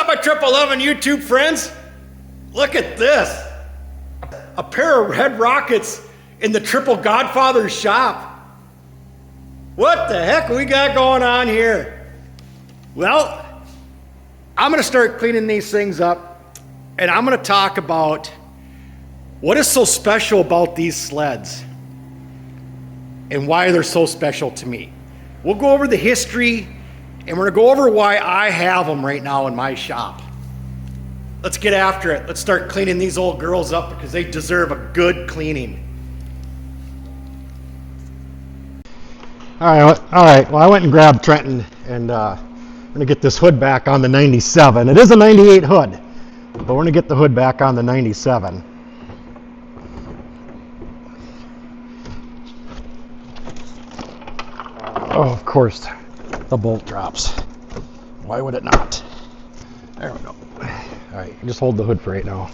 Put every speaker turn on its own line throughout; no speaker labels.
my 11 YouTube friends? Look at this. A pair of Red Rockets in the Triple Godfather shop. What the heck we got going on here? Well, I'm gonna start cleaning these things up, and I'm gonna talk about what is so special about these sleds and why they're so special to me. We'll go over the history, and we're gonna go over why I have them right now in my shop. Let's get after it. Let's start cleaning these old girls up because they deserve a good cleaning. All right. Well, I went and grabbed Trenton, and I'm gonna get this hood back on the 97. It is a 98 hood, but we're gonna get the hood back on the 97. Oh, of course, the bolt drops. Why would it not? There we go. All right, just hold the hood for right now.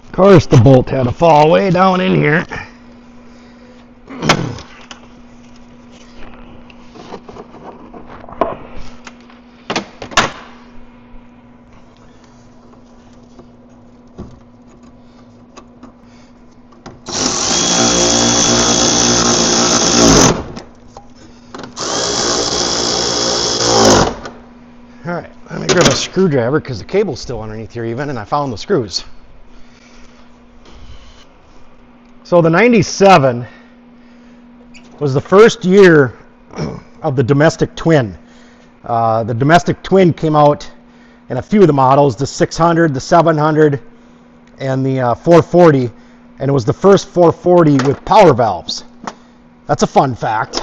Of course, the bolt had to fall way down in here. Alright, let me grab a screwdriver because the cable's still underneath here even, and I found the screws. So the 97 was the first year of the domestic twin. The domestic twin came out in a few of the models, the 600, the 700, and the 440, and it was the first 440 with power valves. That's a fun fact.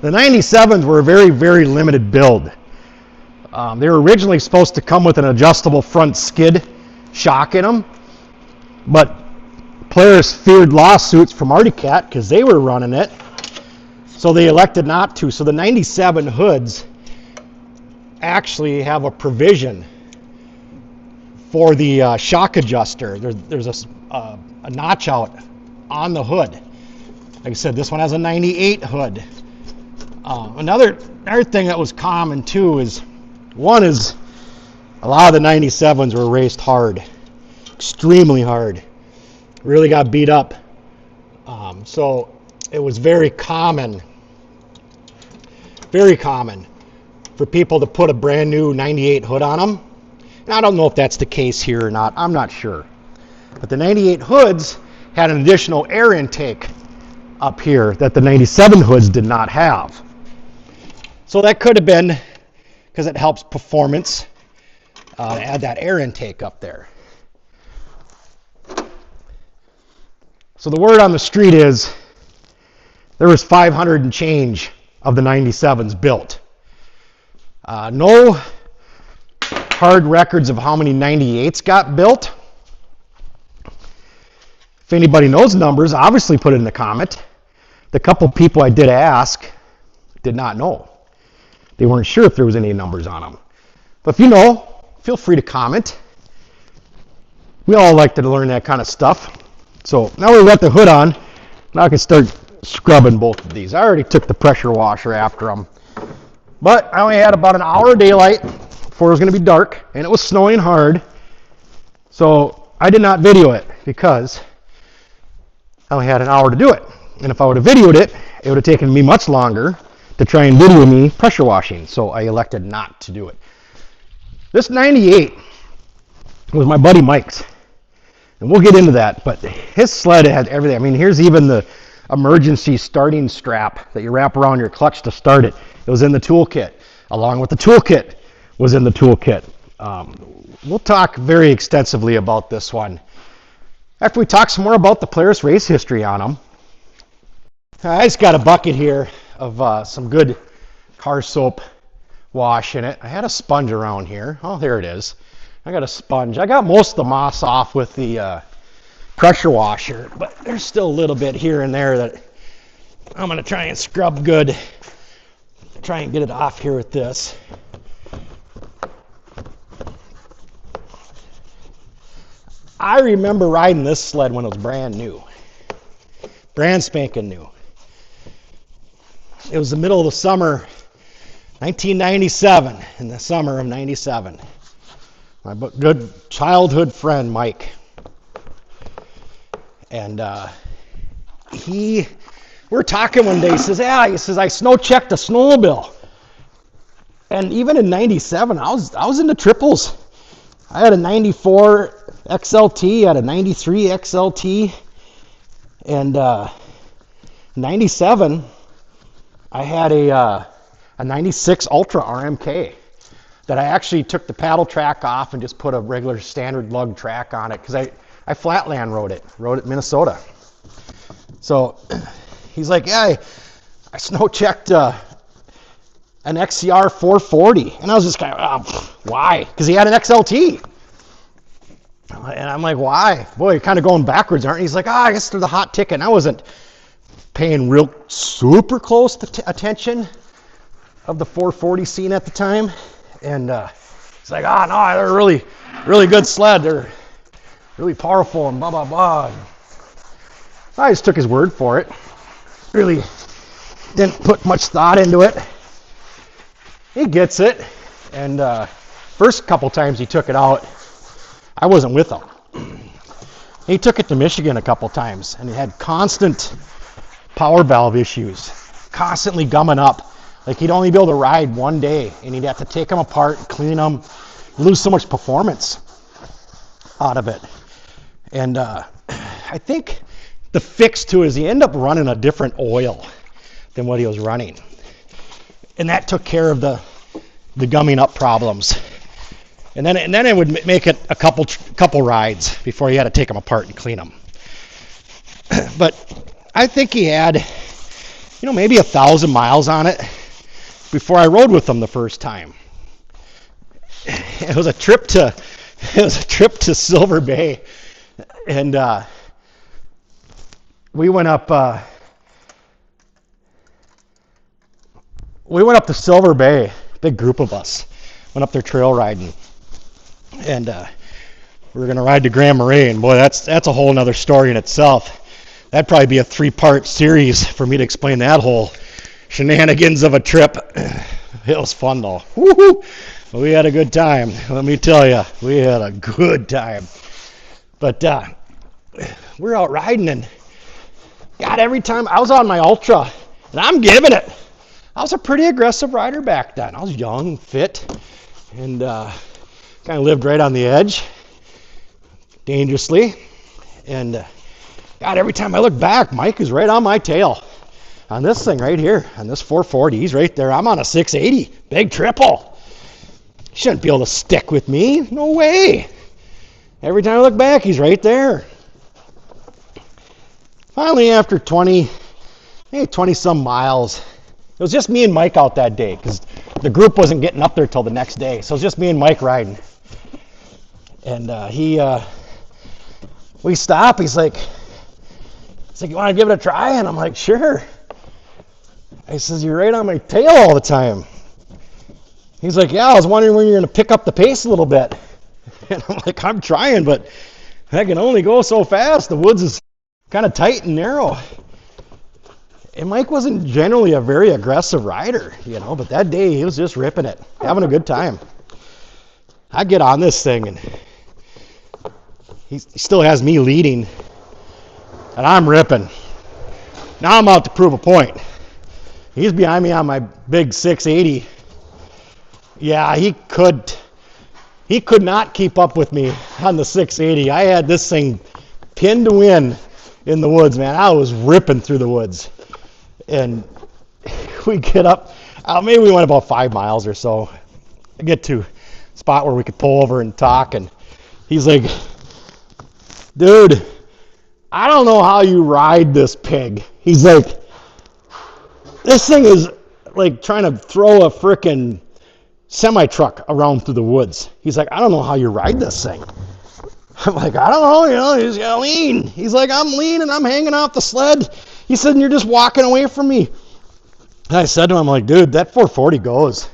The 97s were a very, very limited build. They were originally supposed to come with an adjustable front skid shock in them, but players feared lawsuits from Arctic Cat because they were running it, so they elected not to. So the 97 hoods actually have a provision for the shock adjuster. There's a notch out on the hood. Like I said, this one has a 98 hood. Another thing that was common too is a lot of the 97s were raced hard, extremely hard, really got beat up. So it was very common for people to put a brand new 98 hood on them. And I don't know if that's the case here or not, I'm not sure. But the 98 hoods had an additional air intake up here that the 97 hoods did not have. So that could have been because it helps performance to add that air intake up there. So the word on the street is there was 500 and change of the 97s built. No hard records of how many 98s got built. If anybody knows numbers, obviously put it in the comment. The couple people I did ask did not know. They weren't sure if there was any numbers on them. But if you know, feel free to comment. We all like to learn that kind of stuff. So now we've got the hood on. Now I can start scrubbing both of these. I already took the pressure washer after them. But I only had about an hour of daylight before it was going to be dark, and it was snowing hard. So I did not video it because I only had an hour to do it. And if I would have videoed it, it would have taken me much longer to try and video me pressure washing, so I elected not to do it. This 98 was my buddy Mike's, and we'll get into that, but his sled had everything. I mean, here's even the emergency starting strap that you wrap around your clutch to start it. It was in the toolkit, along with the toolkit was in the toolkit. We'll talk very extensively about this one after we talk some more about the Polaris race history on them. I just got a bucket here of some good car soap wash in it. I had a sponge around here. Oh, there it is. I got a sponge. I got most of the moss off with the pressure washer, but there's still a little bit here and there that I'm going to try and scrub good. Try and get it off here with this. I remember riding this sled when it was brand new. brand spanking new. It was the middle of the summer, 1997, in the summer of 97. My good childhood friend, Mike. And we were talking one day. He says, I snow checked a snowmobile. And even in 97, I was into triples. I had a 94 XLT, I had a 93 XLT, and 97, I had a 96 Ultra RMK that I actually took the paddle track off and just put a regular standard lug track on it because I flatland rode it Minnesota. So he's like, yeah, I snow checked an XCR 440. And I was just kind of, why? Because he had an XLT. And I'm like, why? Boy, you're kind of going backwards, aren't you? He's like, I guess they're the hot ticket. And I wasn't paying real super close attention of the 440 scene at the time. And it's like, no, they're a really, really good sled. They're really powerful and blah, blah, blah. I just took his word for it. Really didn't put much thought into it. He gets it. And first couple times he took it out, I wasn't with him. He took it to Michigan a couple times, and he had constant power valve issues, constantly gumming up. Like he'd only be able to ride one day, and he'd have to take them apart, clean them, lose so much performance out of it. And I think the fix to it is he ended up running a different oil than what he was running. And that took care of the gumming up problems. And then it would make it a couple rides before he had to take them apart and clean them. But I think he had, maybe 1,000 miles on it before I rode with him the first time. It was a trip to Silver Bay, and we went up to Silver Bay. Big group of us went up there trail riding. And we were going to ride to Grand Marais, and boy, that's a whole nother story in itself. That'd probably be a 3-part series for me to explain that whole shenanigans of a trip. It was fun, though. Woo-hoo! We had a good time. Let me tell you, we had a good time. But we're out riding, and God, every time I was on my Ultra, and I'm giving it. I was a pretty aggressive rider back then. I was young, fit, and kind of lived right on the edge, dangerously. And God, every time I look back, Mike is right on my tail on this thing right here, on this 440. He's right there. I'm on a 680, big triple. He shouldn't be able to stick with me. No way. Every time I look back, he's right there. Finally, after 20 some miles, it was just me and Mike out that day because the group wasn't getting up there till the next day. So it was just me and Mike riding. And we stop. He's like, you want to give it a try? And I'm like, sure. I says, you're right on my tail all the time. He's like, yeah, I was wondering when you're going to pick up the pace a little bit. And I'm like, I'm trying, but I can only go so fast. The woods is kind of tight and narrow. And Mike wasn't generally a very aggressive rider, but that day he was just ripping it, having a good time. I get on this thing, and he still has me leading, and I'm ripping. Now I'm out to prove a point. He's behind me on my big 680. Yeah, he could not keep up with me on the 680. I had this thing pinned to win in the woods, man. I was ripping through the woods. And we get up, maybe we went about 5 miles or so. I get to a spot where we could pull over and talk, and he's like, dude, I don't know how you ride this pig. He's like, this thing is like trying to throw a frickin' semi-truck around through the woods. He's like, I don't know how you ride this thing. I'm like, I don't know, you just gotta lean. He's like, I'm leaning, I'm hanging off the sled. He said, and you're just walking away from me. And I said to him, like, dude, that 440 goes.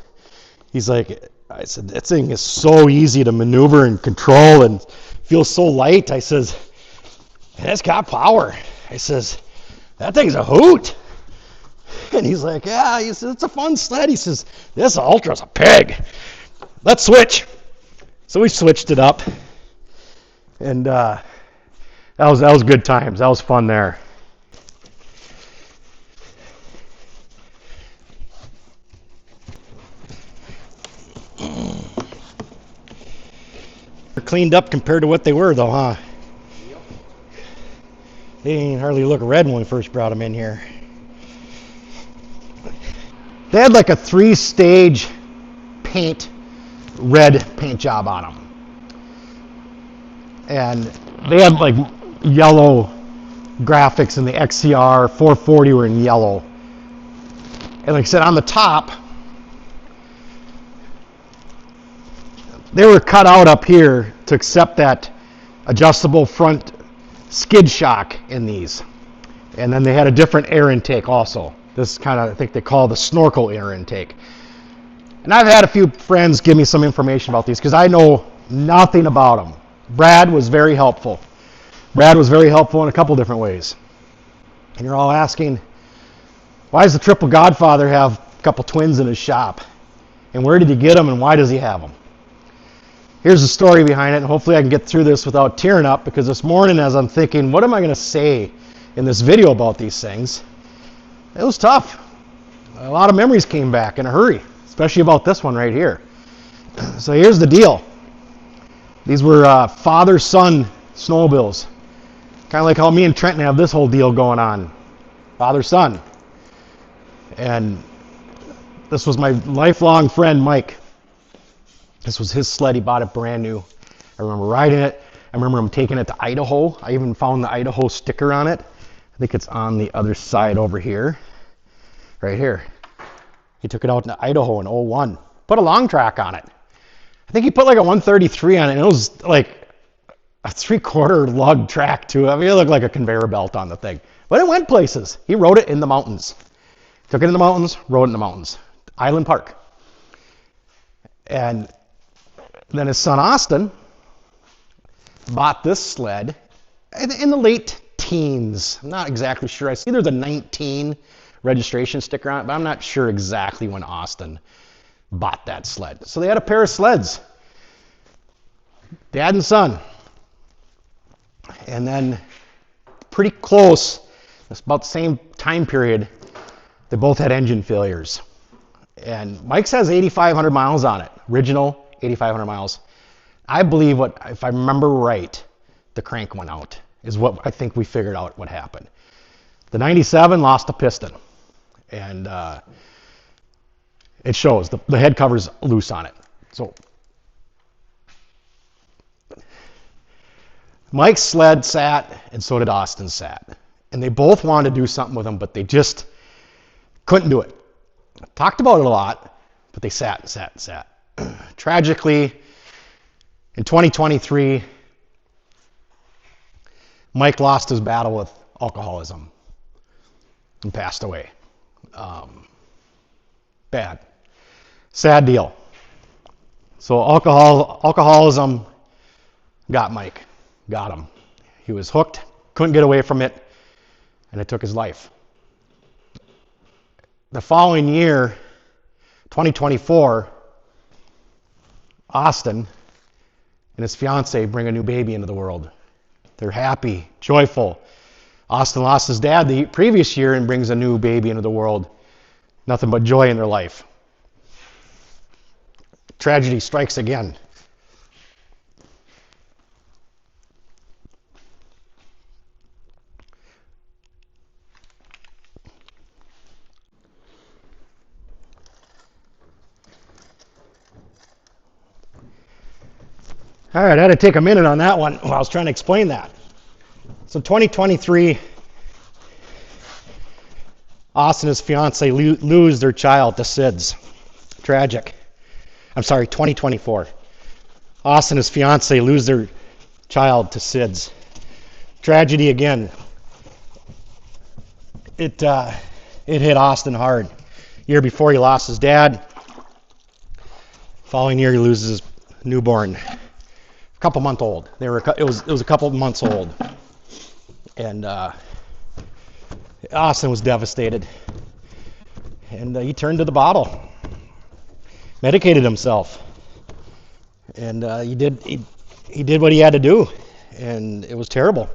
He's like, I said, that thing is so easy to maneuver and control and feels so light. I says, and it's got power. I says, that thing's a hoot. And he's like, yeah, he says, it's a fun sled. He says, this Ultra's a pig. Let's switch. So we switched it up. And that was good times. That was fun there. They're cleaned up compared to what they were, though, huh? Yep. They didn't hardly look red when we first brought them in here. They had like a 3-stage red paint job on them. And they had like yellow graphics in the XCR 440 were in yellow. And like I said, on the top, they were cut out up here to accept that adjustable front skid shock in these. And then they had a different air intake also. This kind of, I think they call the snorkel air intake. And I've had a few friends give me some information about these because I know nothing about them. Brad was very helpful. Brad was very helpful in a couple different ways. And you're all asking, why does the Triple Godfather have a couple twins in his shop? And where did he get them and why does he have them? Here's the story behind it, and hopefully I can get through this without tearing up, because this morning as I'm thinking, what am I going to say in this video about these things? It was tough. A lot of memories came back in a hurry, especially about this one right here. So here's the deal. These were father-son snowmobiles. Kind of like how me and Trenton have this whole deal going on. Father-son. And this was my lifelong friend, Mike. This was his sled. He bought it brand new. I remember riding it. I remember him taking it to Idaho. I even found the Idaho sticker on it. I think it's on the other side over here. Right here. He took it out to Idaho in 01. Put a long track on it. I think he put like a 133 on it, and it was like a 3/4 lug track too. I mean, it looked like a conveyor belt on the thing. But it went places. He rode it in the mountains. Took it in the mountains, rode it in the mountains. Island Park. And then his son Austin bought this sled in the late teens. I'm not exactly sure. I see there's a 19 registration sticker on it, but I'm not sure exactly when Austin bought that sled. So they had a pair of sleds, dad and son. And then pretty close, it's about the same time period, they both had engine failures. And Mike's has 8,500 miles on it, original 8,500 miles. I believe if I remember right, the crank went out, is what I think we figured out what happened. The 97 lost a piston, and it shows. The head cover's loose on it. So Mike's sled sat, and so did Austin's sat. And they both wanted to do something with them, but they just couldn't do it. Talked about it a lot, but they sat and sat and sat. Tragically, in 2023, Mike lost his battle with alcoholism and passed away. Bad. Sad deal. So alcoholism got Mike. Got him. He was hooked, couldn't get away from it, and it took his life. The following year, 2024, Austin and his fiance bring a new baby into the world. They're happy, joyful. Austin lost his dad the previous year and brings a new baby into the world. Nothing but joy in their life. Tragedy strikes again. All right, I had to take a minute on that one while I was trying to explain that. So 2023, Austin and his fiance lose their child to SIDS. Tragic. I'm sorry, 2024. Austin and his fiance lose their child to SIDS. Tragedy again. It hit Austin hard. Year before he lost his dad. Following year he loses his newborn. Couple month old. It was a couple months old, and Austin was devastated. And he turned to the bottle, medicated himself. And he did what he had to do. And it was terrible.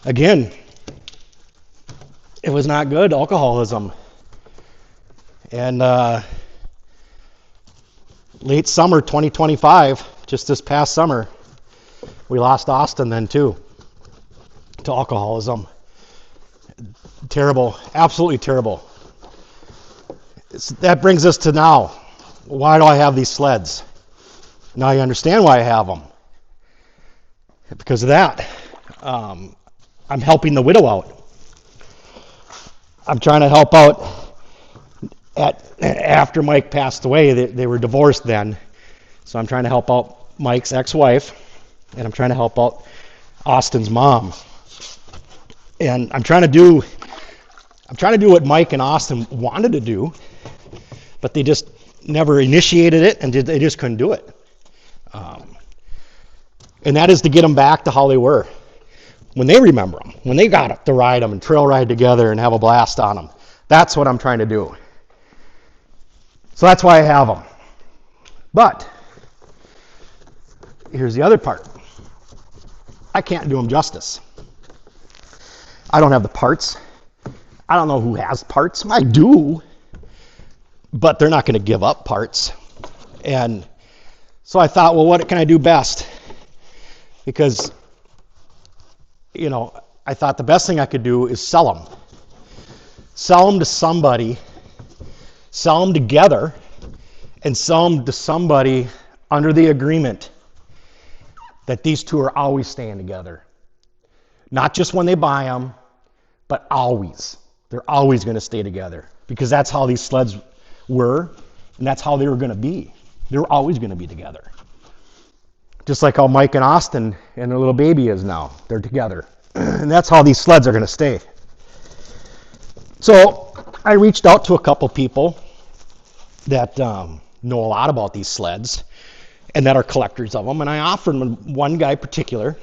Again, it was not good, alcoholism. And late summer 2025, just this past summer, we lost Austin then too, to alcoholism. Terrible, absolutely terrible. That brings us to now. Why do I have these sleds? Now you understand why I have them. Because of that. I'm helping the widow out. I'm trying to help out after Mike passed away. They were divorced then. So I'm trying to help out Mike's ex-wife, and I'm trying to help out Austin's mom. And I'm trying to do what Mike and Austin wanted to do, but they just never initiated it, and they just couldn't do it. And that is to get them back to how they were. When they remember them, when they got up to ride them and trail ride together and have a blast on them. That's what I'm trying to do. So that's why I have them. But here's the other part. I can't do them justice. I don't have the parts. I don't know who has parts. I do. But they're not going to give up parts. And so I thought, well, what can I do best? Because, you know, I thought the best thing I could do is sell them. Sell them to somebody, sell them together, and sell them to somebody under the agreement that these two are always staying together. Not just when they buy them, but always. They're always going to stay together. Because that's how these sleds were, and that's how they were going to be. They were always going to be together. Just like how Mike and Austin and their little baby is now. They're together. And that's how these sleds are going to stay. So I reached out to a couple people that know a lot about these sleds and that are collectors of them. And I offered one guy in particular.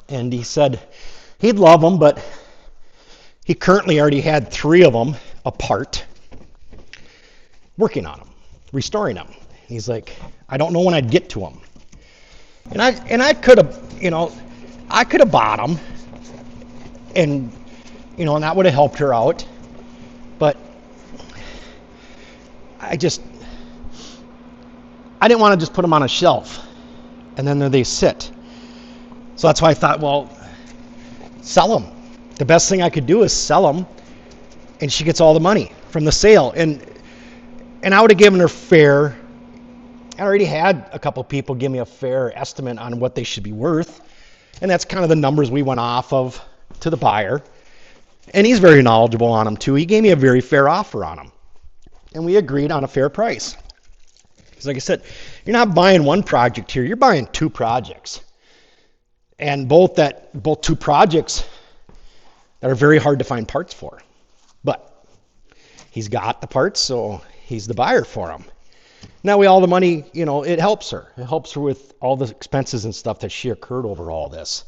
And he said he'd love them, but he currently already had 3 of them apart, working on them, restoring them. He's like, I don't know when I'd get to them. And I could have, you know, I could have bought them, and, you know, and that would have helped her out. But I didn't want to just put them on a shelf, and then there they sit. So that's why I thought, well, sell them. The best thing I could do is sell them, and she gets all the money from the sale. And I would have given her fair. I already had a couple people give me a fair estimate on what they should be worth. And that's kind of the numbers we went off of to the buyer. And he's very knowledgeable on them too. He gave me a very fair offer on them. And we agreed on a fair price. Because like I said, you're not buying one project here, you're buying 2 projects. And both 2 projects that are very hard to find parts for. But he's got the parts, so he's the buyer for them. Now all the money, you know, it helps her. It helps her with all the expenses and stuff that she incurred over all this.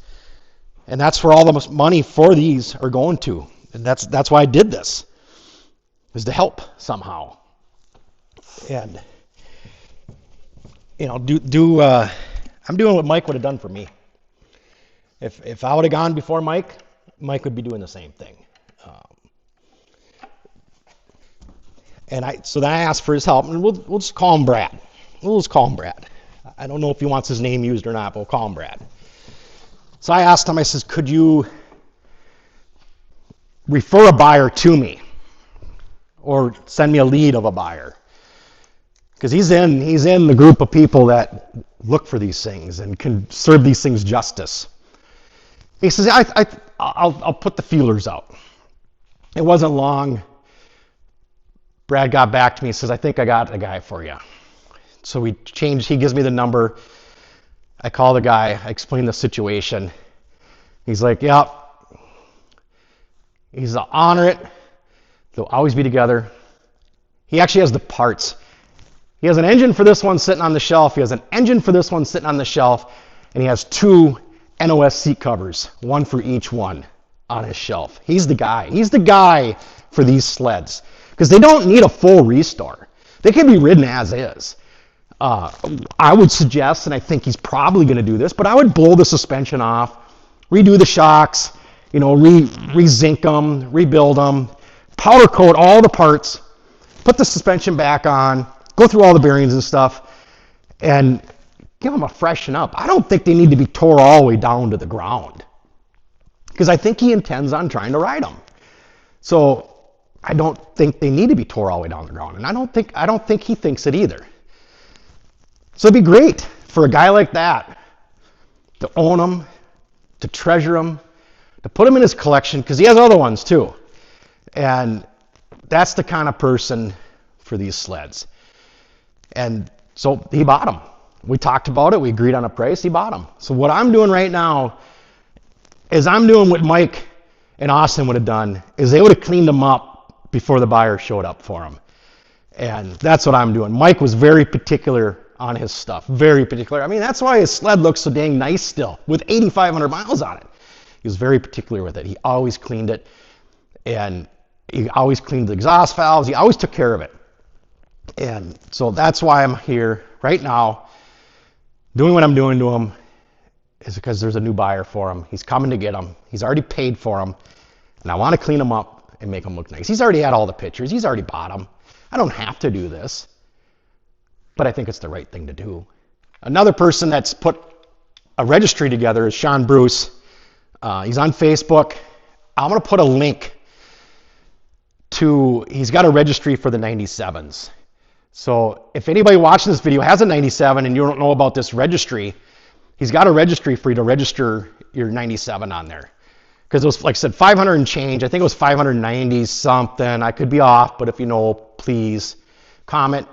And that's where all the money for these are going to. And that's why I did this, is to help somehow. And, you know, I'm doing what Mike would have done for me. If I would have gone before Mike would be doing the same thing. So then I asked for his help, and we'll just call him Brad. We'll just call him Brad. I don't know if he wants his name used or not, but we'll call him Brad. So I asked him, I says, could you refer a buyer to me? Or send me a lead of a buyer? Because he's in the group of people that look for these things and can serve these things justice. He says, I'll put the feelers out. It wasn't long. Brad got back to me and says, I think I got a guy for you. So he gives me the number. I call the guy, I explain the situation. He's like, yep. He's I'll honor it. They'll always be together. He actually has the parts. He has an engine for this one sitting on the shelf. He has an engine for this one sitting on the shelf. And he has 2 NOS seat covers, one for each one. on his shelf. He's the guy. He's the guy for these sleds because they don't need a full restore. They can be ridden as is. I would suggest, and I think he's probably going to do this, but I would blow the suspension off, redo the shocks, you know, re-zinc them, rebuild them, powder coat all the parts, put the suspension back on, go through all the bearings and stuff, and give them a freshen up. I don't think they need to be tore all the way down to the ground because I think he intends on trying to ride them. So I don't think they need to be tore all the way down the ground, and I don't think he thinks it either. So it'd be great for a guy like that to own them, to treasure them, to put them in his collection, because he has other ones too. And that's the kind of person for these sleds. And so he bought them. We talked about it. We agreed on a price. He bought them. So what I'm doing right now is I'm doing what Mike and Austin would have done, is they would have cleaned them up before the buyer showed up for them. And that's what I'm doing. Mike was very particular on his stuff, very particular. I mean, that's why his sled looks so dang nice still, with 8,500 miles on it. He was very particular with it. He always cleaned it, and he always cleaned the exhaust valves. He always took care of it. And so that's why I'm here right now, doing what I'm doing to him, is because there's a new buyer for him. He's coming to get them. He's already paid for them, and I want to clean them up and make them look nice. He's already had all the pictures. He's already bought them. I don't have to do this, but I think it's the right thing to do. Another person that's put a registry together is Sean Bruce. He's on Facebook. I'm going to put a link to, he's got a registry for the 97s. So if anybody watching this video has a 97 and you don't know about this registry, he's got a registry for you to register your 97 on there. Because it was, like I said, 500 and change. I think it was 590 something. I could be off, but if you know, please comment.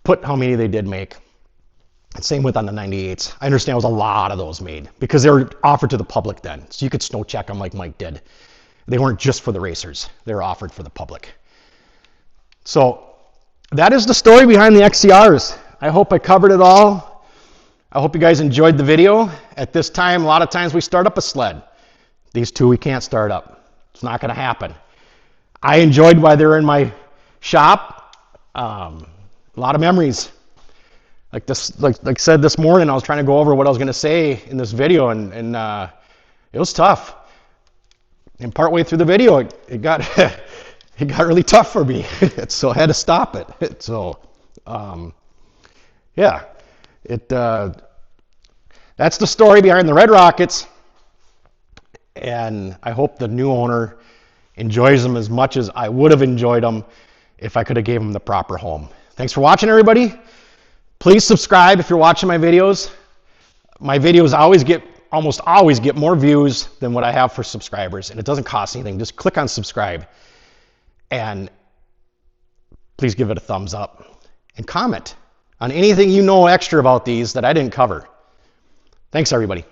Put how many they did make. And same with on the 98s. I understand it was a lot of those made because they were offered to the public then. So you could snow check them like Mike did. They weren't just for the racers. They were offered for the public. So that is the story behind the XCRs. I hope I covered it all. I hope you guys enjoyed the video. At this time, a lot of times we start up a sled. These two we can't start up. It's not going to happen. I enjoyed while they were in my shop. A lot of memories. Like I said this morning, I was trying to go over what I was going to say in this video, and it was tough. And partway through the video, it got it got really tough for me, so I had to stop it. So, yeah, that's the story behind the Red Rockets, and I hope the new owner enjoys them as much as I would have enjoyed them if I could have gave them the proper home. Thanks for watching, everybody. Please subscribe if you're watching my videos. My videos almost always get more views than what I have for subscribers, and it doesn't cost anything. Just click on subscribe, and please give it a thumbs up and comment on anything you know extra about these that I didn't cover. Thanks, everybody.